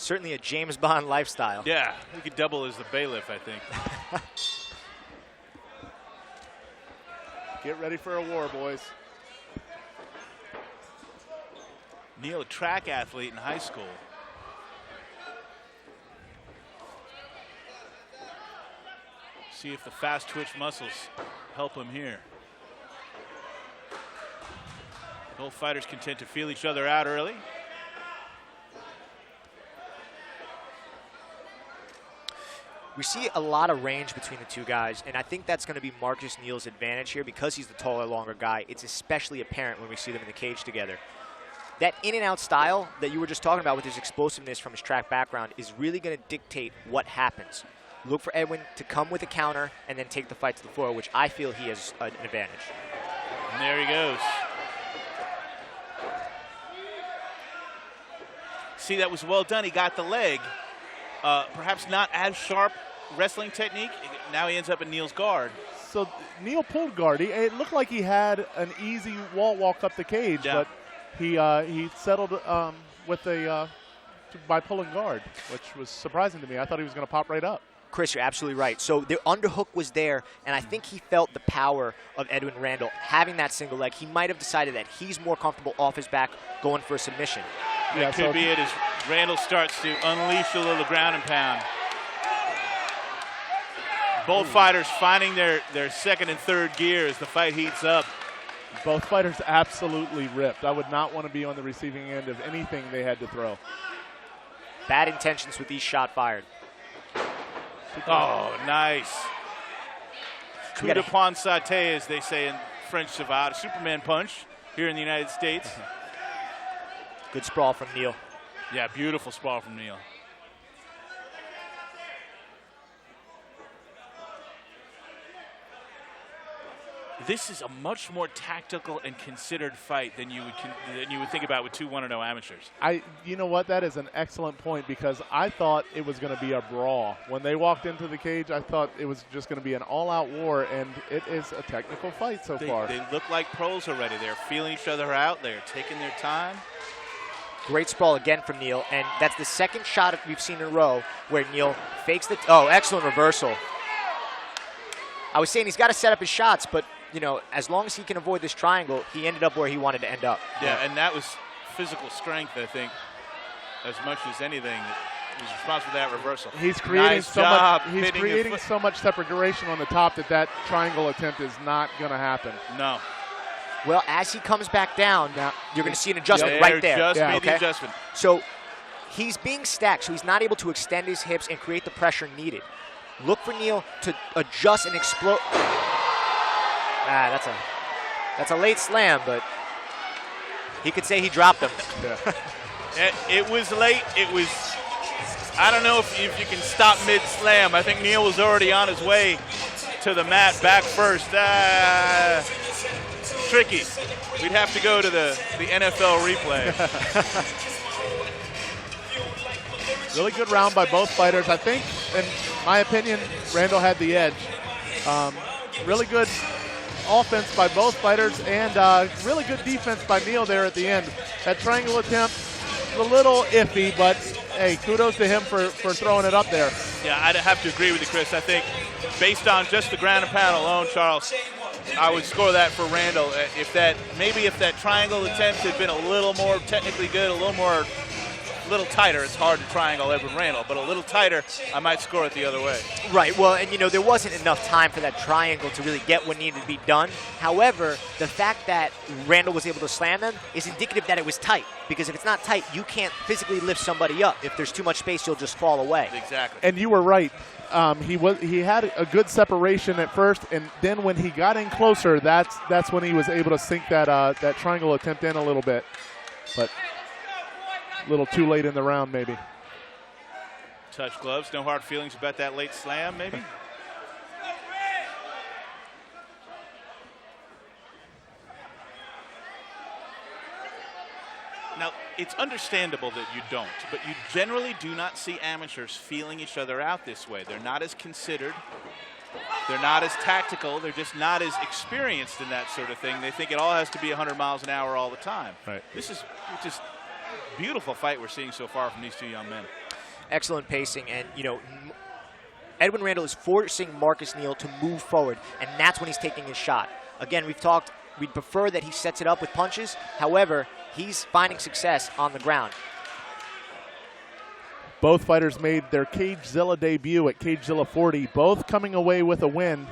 Certainly a James Bond lifestyle. Yeah, he could double as the bailiff, I think. Get ready for a war, boys. Neal, a track athlete in high school. See if the fast twitch muscles help him here. Both fighters content to feel each other out early. We see a lot of range between the two guys, and I think that's going to be Marcus Neal's advantage here because he's the taller, longer guy. It's especially apparent when we see them in the cage together. That in-and-out style that you were just talking about with his explosiveness from his track background is really going to dictate what happens. Look for Edwin to come with a counter and then take the fight to the floor, which I feel he has an advantage. And there he goes. See, that was well done. He got the leg. Perhaps not as sharp wrestling technique. Now he ends up in Neal's guard. So Neal pulled guard. It looked like he had an easy wall walk up the cage, but he settled with by pulling guard, which was surprising to me. I thought he was going to pop right up. Chris, you're absolutely right. So the underhook was there, and I think he felt the power of Edwin Randall. Having that single leg, he might have decided that he's more comfortable off his back going for a submission. That could be it as Randall starts to unleash a little ground and pound. Both fighters finding their second and third gear as the fight heats up. Both fighters absolutely ripped. I would not want to be on the receiving end of anything they had to throw. Bad intentions with each shot fired. Oh, nice. Coup de poing sauté, as they say in French savate. Superman punch here in the United States. Good sprawl from Neal. Yeah, beautiful sprawl from Neal. This is a much more tactical and considered fight than you would think about with two 1-0 amateurs. You know what? That is an excellent point because I thought it was going to be a brawl. When they walked into the cage, I thought it was just going to be an all-out war, and it is a technical fight so far. They look like pros already. They're feeling each other out. They're taking their time. Great sprawl again from Neal, and that's the second shot we've seen in a row where Neal fakes the. Oh, excellent reversal. I was saying he's got to set up his shots, but you know, as long as he can avoid this triangle, he ended up where he wanted to end up. Yeah, and that was physical strength, I think, as much as anything. He was responsible for that reversal. He's creating so much separation on the top that triangle attempt is not going to happen. No. Well, as he comes back down, now you're going to see an adjustment right there. Just made the adjustment. So he's being stacked, so he's not able to extend his hips and create the pressure needed. Look for Neal to adjust and explode. That's a late slam, but he could say he dropped him. Yeah. It was late. It was. I don't know if you can stop mid-slam. I think Neal was already on his way to the mat, back first. Tricky. We'd have to go to the NFL replay. Really good round by both fighters. I think, in my opinion, Randall had the edge. Really good offense by both fighters and really good defense by Neal there at the end. That triangle attempt was a little iffy, but hey, kudos to him for throwing it up there. Yeah, I'd have to agree with you, Chris. I think based on just the ground and pound alone, Charles, I would score that for Randall. If that triangle attempt had been a little more technically good, a little tighter, it's hard to triangle Edwin Randall, but a little tighter, I might score it the other way. Right, well, and you know, there wasn't enough time for that triangle to really get what needed to be done. However, the fact that Randall was able to slam them is indicative that it was tight, because if it's not tight, you can't physically lift somebody up. If there's too much space, you'll just fall away. Exactly. And you were right. He had a good separation at first, and then when he got in closer, that's when he was able to sink that triangle attempt in a little bit. But a little too late in the round, maybe. Touch gloves. No hard feelings about that late slam, maybe? Now, it's understandable that you don't, but you generally do not see amateurs feeling each other out this way. They're not as considered. They're not as tactical. They're just not as experienced in that sort of thing. They think it all has to be 100 miles an hour all the time. Right. This is just beautiful fight we're seeing so far from these two young men. Excellent pacing, and Edwin Randall is forcing Marcus Neal to move forward, and that's when he's taking his shot. Again, we'd prefer that he sets it up with punches. However, he's finding success on the ground. Both fighters made their CageZilla debut at CageZilla 40, both coming away with a win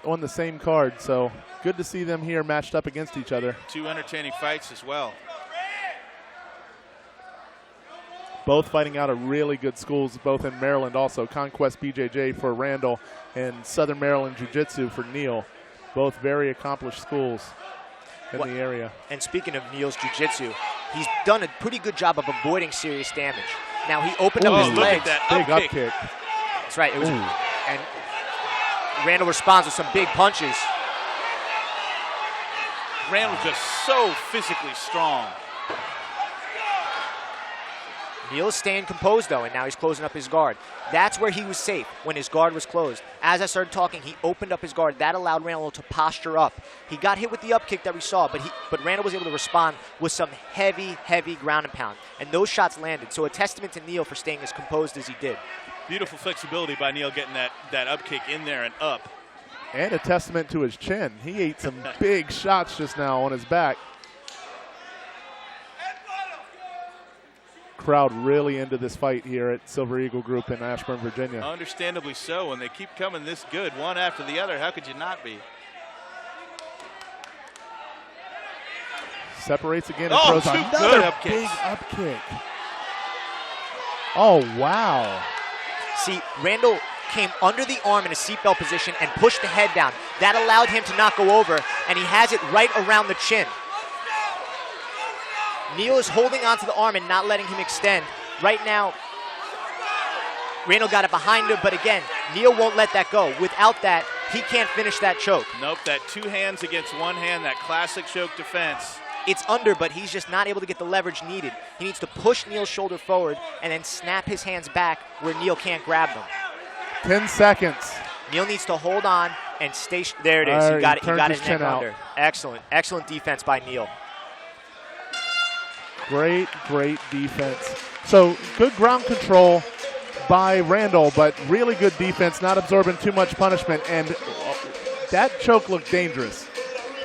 on the same card. So good to see them here matched up against each other. 2 entertaining fights as well. Both fighting out of really good schools, both in Maryland also. Conquest BJJ for Randall and Southern Maryland Jiu-Jitsu for Neal. Both very accomplished schools in the area. And speaking of Neal's Jiu-Jitsu, he's done a pretty good job of avoiding serious damage. Now he opened up his legs. Big up kick. That's right. It was, and Randall responds with some big punches. Randall's just so physically strong. Neal is staying composed, though, and now he's closing up his guard. That's where he was safe, when his guard was closed. As I started talking, he opened up his guard. That allowed Randall to posture up. He got hit with the up kick that we saw, but Randall was able to respond with some heavy, heavy ground and pound. And those shots landed. So a testament to Neal for staying as composed as he did. Beautiful flexibility by Neal getting that up kick in there and up. And a testament to his chin. He ate some big shots just now on his back. Crowd really into this fight here at Silver Eagle Group in Ashburn, Virginia. Understandably so, when they keep coming this good, one after the other. How could you not be? Separates again and throws another big up kick. Oh, wow. See, Randall came under the arm in a seatbelt position and pushed the head down. That allowed him to not go over, and he has it right around the chin. Neal is holding onto the arm and not letting him extend. Right now, Randall got it behind him, but again, Neal won't let that go. Without that, he can't finish that choke. Nope, that 2 hands against 1 hand, that classic choke defense. It's under, but he's just not able to get the leverage needed. He needs to push Neal's shoulder forward and then snap his hands back where Neal can't grab them. 10 seconds. Neal needs to hold on and stay. There it is. He got his neck under. Excellent. Excellent defense by Neal. Great, great defense. So good ground control by Randall, but really good defense, not absorbing too much punishment. And that choke looked dangerous,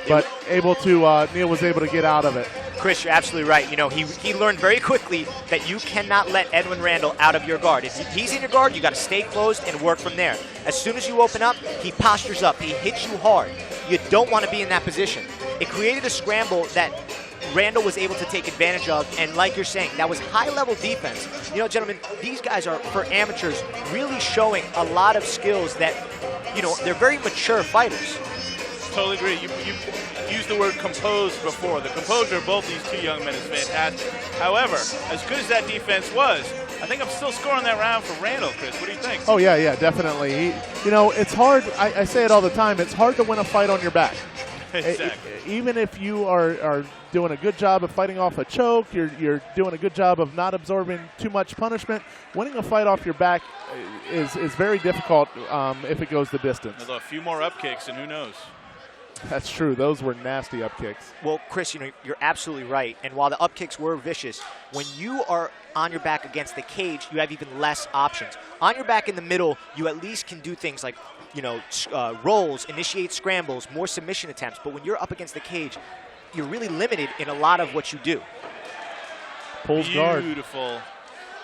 but Neal was able to get out of it. Chris, you're absolutely right. He learned very quickly that you cannot let Edwin Randall out of your guard. If he's in your guard, you got to stay closed and work from there. As soon as you open up, he postures up. He hits you hard. You don't want to be in that position. It created a scramble that Randall was able to take advantage of, and like you're saying, that was high-level defense. Gentlemen, these guys are, for amateurs, really showing a lot of skills that, they're very mature fighters. Totally agree. You used the word composed before. The composure of both these 2 young men is fantastic. However, as good as that defense was, I think I'm still scoring that round for Randall, Chris. What do you think? Oh, yeah, definitely. It's hard. I say it all the time. It's hard to win a fight on your back. Exactly. Even if you are doing a good job of fighting off a choke, you're doing a good job of not absorbing too much punishment, winning a fight off your back is very difficult if it goes the distance. Although a few more up kicks, and who knows? That's true. Those were nasty up kicks. Well, Chris, you're absolutely right. And while the up kicks were vicious, when you are on your back against the cage, you have even less options. On your back in the middle, you at least can do things like rolls, initiate scrambles, more submission attempts. But when you're up against the cage, you're really limited in a lot of what you do. Pulls guard. Beautiful.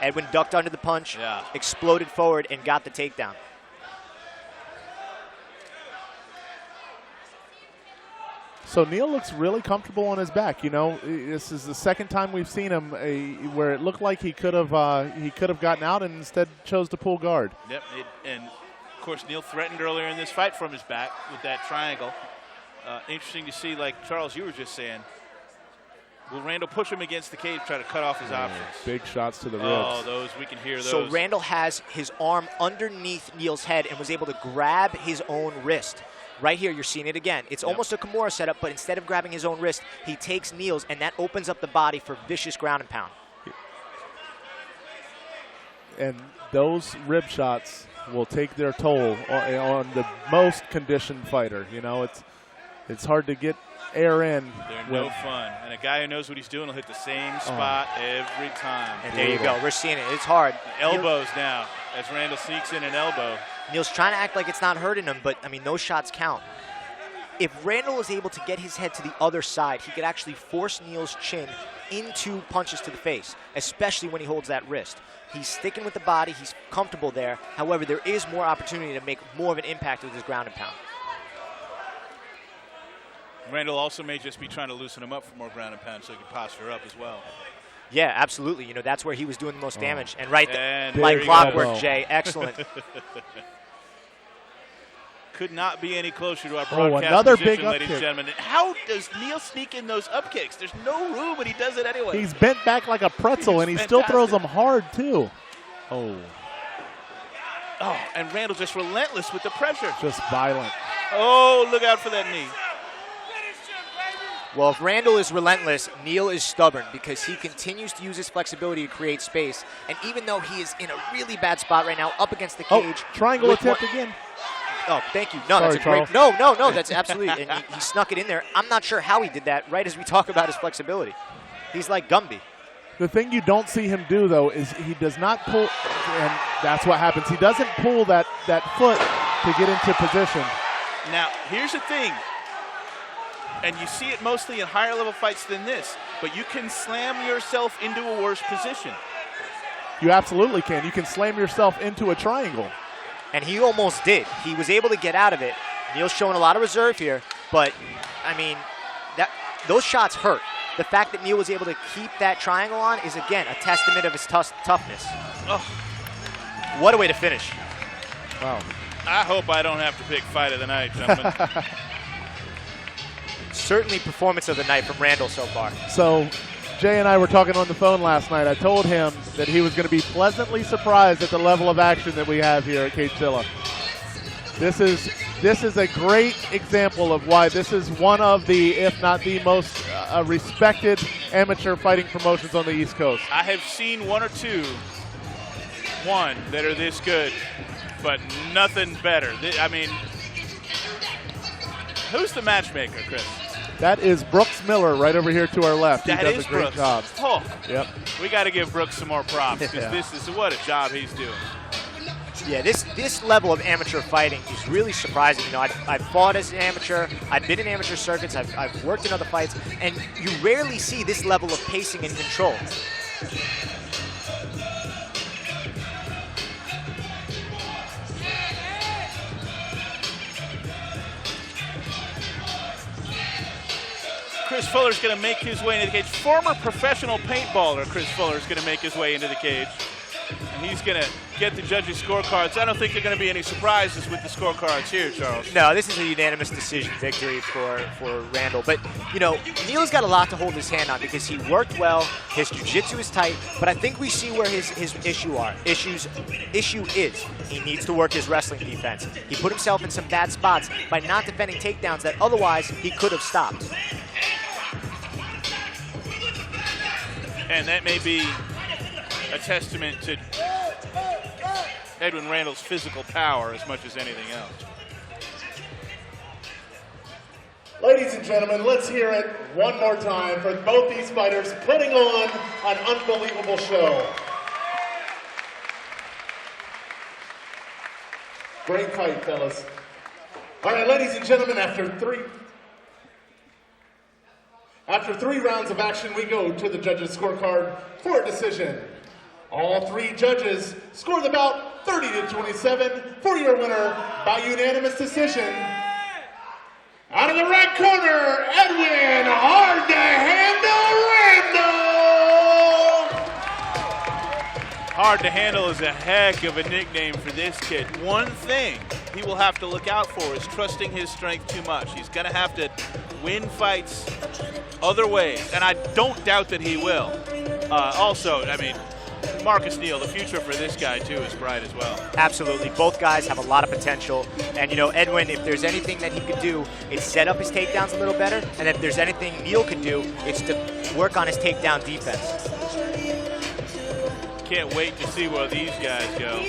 Edwin ducked under the punch, exploded forward, and got the takedown. So Neal looks really comfortable on his back. This is the second time we've seen him where it looked like he could have gotten out and instead chose to pull guard. Yep, and of course Neal threatened earlier in this fight from his back with that triangle. Interesting to see, like Charles, you were just saying, will Randall push him against the cage, try to cut off his options? Big shots to the ribs. Oh, we can hear those. So Randall has his arm underneath Neal's head and was able to grab his own wrist. Right here, you're seeing it again. It's almost a Kimura setup, but instead of grabbing his own wrist, he takes Neal's, and that opens up the body for vicious ground and pound. And those rib shots will take their toll on the most conditioned fighter. It's hard to get air in. They're no fun. And a guy who knows what he's doing will hit the same spot every time. And there you go. We're seeing it. It's hard. Elbows now as Randall sneaks in an elbow. Neal's trying to act like it's not hurting him, but, I mean, those shots count. If Randall is able to get his head to the other side, he could actually force Neal's chin into punches to the face, especially when he holds that wrist. He's sticking with the body. He's comfortable there. However, there is more opportunity to make more of an impact with his ground and pound. Randall also may just be trying to loosen him up for more ground and pound so he can posture up as well. Yeah, absolutely. You know, that's where he was doing the most damage. And right And there, like there you clockwork, go. Jay. Excellent. Could not be any closer to our broadcast another position, big up ladies kick. and gentlemen. And how does Neal sneak in those up kicks? There's no room, but he does it anyway. He's bent back like a pretzel, and he still throws them hard, too. Oh, and Randall just relentless with the pressure. just violent. Oh, look out for that knee. Well, if Randall is relentless, Neal is stubborn because he continues to use his flexibility to create space. And even though he is in a really bad spot right now, up against the cage. Triangle with attempt again. Oh, thank you. No, Sorry, that's a great. Charles. No, that's absolutely. And he snuck it in there. I'm not sure how he did that. Right as we talk about his flexibility, he's like Gumby. The thing you don't see him do, though, is he does not pull, and that's what happens. He doesn't pull that foot to get into position. Now, here's the thing. And you see it mostly in higher level fights than this, but you can slam yourself into a worse position. You absolutely can. You can slam yourself into a triangle. And he almost did. He was able to get out of it. Neal's showing a lot of reserve here, but, I mean, those shots hurt. The fact that Neal was able to keep that triangle on is, again, a testament of his toughness. Oh. What a way to finish. Wow. I hope I don't have to pick fight of the night, gentlemen. Certainly performance of the night from Randall so far. So Jay and I were talking on the phone last night. I told him that he was going to be pleasantly surprised at the level of action that we have here at CageZilla. This is a great example of why this is one of the, if not the most respected amateur fighting promotions on the East Coast. I have seen one or two, that are this good, but nothing better. I mean, who's the matchmaker, Chris? That is Brooks Miller right over here to our left. He That does is a great Brooks. job. Oh, Yep. we got to give Brooks some more props because Yeah. this is what a job he's doing. Yeah, this level of amateur fighting is really surprising. You know, I've fought as an amateur. I've been in amateur circuits. I've worked in other fights. And you rarely see this level of pacing and control. Chris Fuller's going to make his way into the cage. Former professional paintballer Chris Fuller is going to make his way into the cage. And he's going to get the judges' scorecards. I don't think there are going to be any surprises with the scorecards here, Charles. No, this is a unanimous decision victory for Randall. But, you know, Neal's got a lot to hold his hand on because he worked well. His jiu-jitsu is tight. But I think we see where his issue is. He needs to work his wrestling defense. He put himself in some bad spots by not defending takedowns that otherwise he could have stopped. And that may be a testament to Edwin Randall's physical power as much as anything else. Ladies and gentlemen, let's hear it one more time for both these fighters putting on an unbelievable show. Great fight, fellas. All right, ladies and gentlemen, after three rounds of action, we go to the judges' scorecard for a decision. All three judges score the bout 30-27 for your winner by unanimous decision. Out of the right corner, Edwin, hard to handle Randall. Hard to handle is a heck of a nickname for this kid. One thing he will have to look out for is trusting his strength too much. He's going to have to win fights other ways, and I don't doubt that he will. Also, I mean, Marcus Neal, the future for this guy, too, is bright as well. Absolutely. Both guys have a lot of potential. And, you know, Edwin, if there's anything that he could do, it's set up his takedowns a little better. And if there's anything Neal could do, it's to work on his takedown defense. Can't wait to see where these guys go.